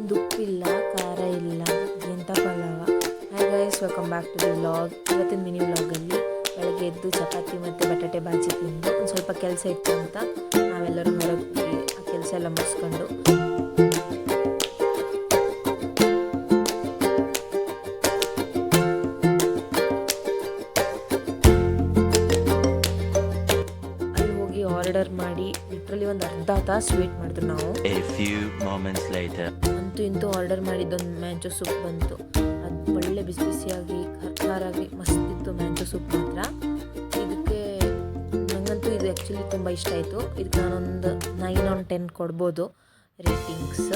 ಒಂದು ಉಪ್ಪಿಲ್ಲ, ಖಾರ ಇಲ್ಲ, ಎಂಥ ಪಲಾವ. Hi guys, welcome back to the vlog. ಇವತ್ತಿನ ಮಿನಿ ವ್ಲಾಗಲ್ಲಿ ಬೆಳಗ್ಗೆ ಎದ್ದು ಚಪಾತಿ ಮತ್ತು ಬಟಾಟೆ ಬಾಜಿ ತಿಂದು ಒಂದು ಸ್ವಲ್ಪ ಕೆಲಸ ಇತ್ತು ಅಂತ ನಾವೆಲ್ಲರೂ ಹೊರಗೆ ಆ ಕೆಲಸ ಎಲ್ಲ ಮುಗಿಸ್ಕೊಂಡು ಅಲ್ಲಿ ಹೋಗಿ ಆರ್ಡರ್ ಮಾಡಿ ಲಿಟ್ರಲಿ ಒಂದು ಅರ್ಧ ತಾಸು ವೇಟ್ ಮಾಡಿದ್ರು ನಾವು. ಅಂತೂ ಇಂತೂ ಆರ್ಡರ್ ಮಾಡಿದ್ದೊಂದು ಮ್ಯಾಂಚೋ ಸೂಪ್ ಬಂತು. ಅದು ಒಳ್ಳೆ ಬಿಸಿ ಬಿಸಿಯಾಗಿ ಖಾರಾಗಿ ಮಸ್ತಿತ್ತು ಮ್ಯಾಂಚೋ ಸೂಪ್ ಮಾತ್ರ. ಇದಕ್ಕೆ ನನಗಂತೂ ಇದು ಆ್ಯಕ್ಚುಲಿ ತುಂಬ ಇಷ್ಟ ಆಯಿತು. ಇದಕ್ಕೆ ನಾನೊಂದು 9/10 ಕೊಡ್ಬೋದು ರೇಟಿಂಗ್ಸ್.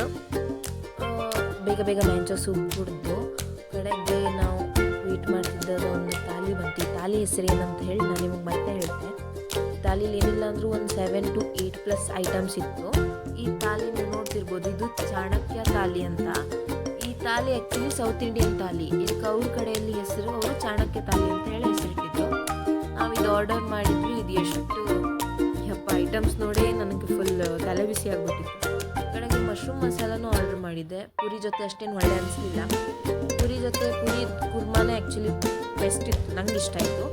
ಬೇಗ ಬೇಗ ಮ್ಯಾಂಚೋ ಸೂಪ್ ಕುಡಿದು ಕಡೆಗೆ ನಾವು ವೇಟ್ ಮಾಡ್ತಿದ್ದದ ಒಂದು ತಾಲಿ ಬಂತು. ಈ ತಾಲಿ ಹೆಸರು ಏನಂತ ಹೇಳಿ ನಾನು ನಿಮಗೆ ಮತ್ತೆ ಹೇಳ್ತೆ. ತಾಲಿಲಿ ಏನಿಲ್ಲ ಅಂದರೂ ಒಂದು 7 to 8+ ಐಟಮ್ಸ್ ಇತ್ತು. ಈ ತಾಲಿ ನೀವು ನೋಡ್ತಿರ್ಬೋದು, ಇದು ಚಾಣಕ್ಯ ತಾಲಿ ಅಂತ. ಈ ತಾಲಿ ಆ್ಯಕ್ಚುಲಿ ಸೌತ್ ಇಂಡಿಯನ್ ತಾಲಿ. ಇದಕ್ಕೆ ಅವ್ರ ಕಡೆಯಲ್ಲಿ ಹೆಸರು ಅವರು ಚಾಣಕ್ಯ ತಾಲಿ ಅಂತ ಹೇಳಿ ಹೆಸರಿಟ್ಟಿದ್ದು. ನಾವು ಇದು ಆರ್ಡರ್ ಮಾಡಿದ್ವಿ. ಇದು ಎಷ್ಟು ಐಟಮ್ಸ್ ನೋಡಿ ನನಗೆ ಫುಲ್ ತಲೆ ಬಿಸಿ ಆಗಿಬಿಟ್ಟಿತ್ತು. ಕಡೆಗೆ ಮಶ್ರೂಮ್ ಮಸಾಲನೂ ಆರ್ಡರ್ ಮಾಡಿದ್ದೆ. ಪೂರಿ ಜೊತೆ ಅಷ್ಟೇನು ಒಳ್ಳೆ ಅನಿಸಲಿಲ್ಲ. ಪೂರಿ ಜೊತೆ ಪೂರಿ ಕುರ್ಮಾನೇ ಆ್ಯಕ್ಚುಲಿ ಬೆಸ್ಟ್ ಇತ್ತು, ನಂಗೆ ಇಷ್ಟ ಆಯಿತು.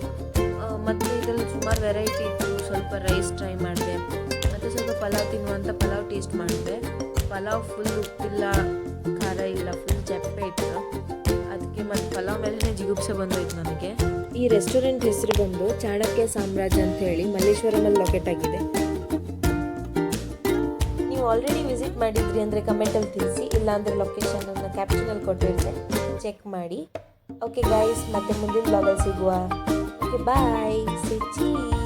ಮತ್ತು ಇದರಲ್ಲಿ ಸುಮಾರು ವೆರೈಟಿ ಇತ್ತು. ಸ್ವಲ್ಪ ರೈಸ್ ಟ್ರೈ ಮಾಡಿದೆ, ಮತ್ತು ಸ್ವಲ್ಪ ಪಲಾವ್ ತಿನ್ನುವಂಥ ಪಲಾವ್ ಟೇಸ್ಟ್ ಮಾಡಿದೆ. ಪಲಾವ್ ಫುಲ್ ಉಪ್ಪಿಲ್ಲ, ಖಾರ ಇಲ್ಲ, ಫುಲ್ ಚಪ್ಪೆ ಇತ್ತು. ಅದಕ್ಕೆ ಮತ್ತು ಪಲಾವ್ ಮೇಲೇ ಜಿಗುಪ್ಸೆ ಬಂದೋಯ್ತು ನನಗೆ. ಈ ರೆಸ್ಟೋರೆಂಟ್ ಹೆಸರು ಬಂದು ಚಾಣಕ್ಯ ಸಾಮ್ರಾಜ್ಯ ಅಂತ ಹೇಳಿ ಮಲ್ಲೇಶ್ವರಮಲ್ಲಿ ಲೊಕೇಟ್ ಆಗಿದೆ. ನೀವು ಆಲ್ರೆಡಿ ವಿಸಿಟ್ ಮಾಡಿದ್ರಿ ಅಂದರೆ ಕಮೆಂಟಲ್ಲಿ ತಿಳಿಸಿ, ಇಲ್ಲಾಂದರೆ ಲೊಕೇಶನನ್ನು ಕ್ಯಾಪ್ಷನಲ್ಲಿ ಕೊಟ್ಟಿರ್ತೆ, ಚೆಕ್ ಮಾಡಿ. ಓಕೆ ಗೈಸ್, ಮತ್ತೆ ಮುಂದಿನ ಬ್ಲಾಗಲ್ಲಿ ಸಿಗುವ. ಓಕೆ ಬಾಯ್, ಸೇ ಚೀಸ್.